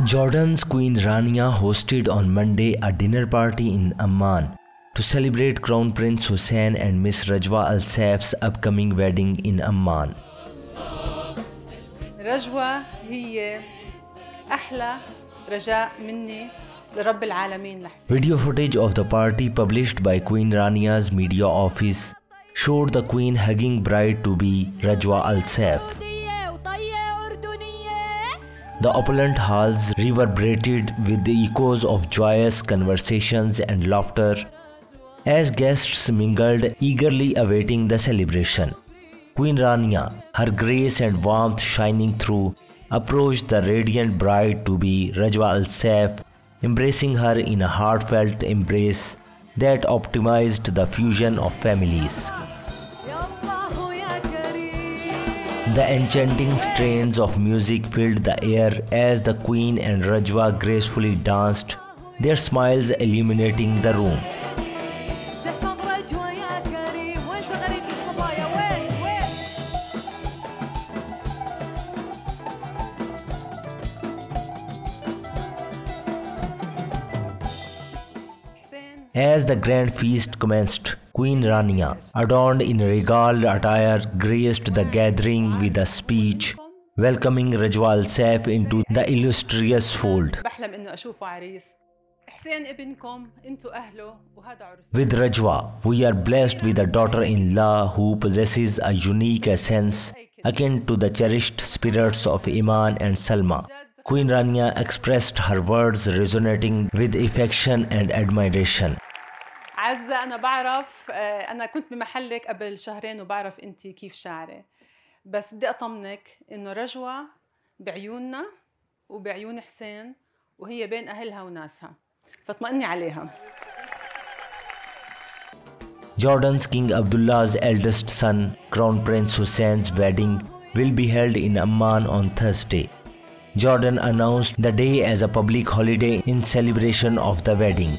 Jordan's Queen Rania hosted on Monday a dinner party in Amman to celebrate Crown Prince Hussein and Miss Rajwa Al Saif's upcoming wedding in Amman. رجوة هي أحلى رجاء مني لرب العالمين لحسين. Video footage of the party published by Queen Rania's media office showed the Queen hugging bride-to-be Rajwa Al Saif. The opulent halls reverberated with the echoes of joyous conversations and laughter as guests mingled, eagerly awaiting the celebration. Queen Rania, her grace and warmth shining through, approached the radiant bride-to-be Rajwa Al Saif, embracing her in a heartfelt embrace that optimized the fusion of families. The enchanting strains of music filled the air as the Queen and Rajwa gracefully danced, their smiles illuminating the room. As the grand feast commenced, Queen Rania, adorned in regal attire, graced the gathering with a speech, welcoming Rajwa Al Saif into the illustrious fold. With Rajwa, we are blessed with a daughter-in-law who possesses a unique essence akin to the cherished spirits of Amman and Salma. Queen Rania expressed her words resonating with affection and admiration. عزة أنا بعرف أنا كنت بمحلك قبل شهرين وبعرف أنتي كيف شعري، بس بدي أطمنك إنه رجوة بعيوننا وبعيون حسين وهي بين أهلها وناسها، فاطمئني عليها. Jordan's King Abdullah's eldest son, Crown Prince Hussein's wedding will be held in Amman on Thursday. Jordan announced the day as a public holiday in celebration of the wedding.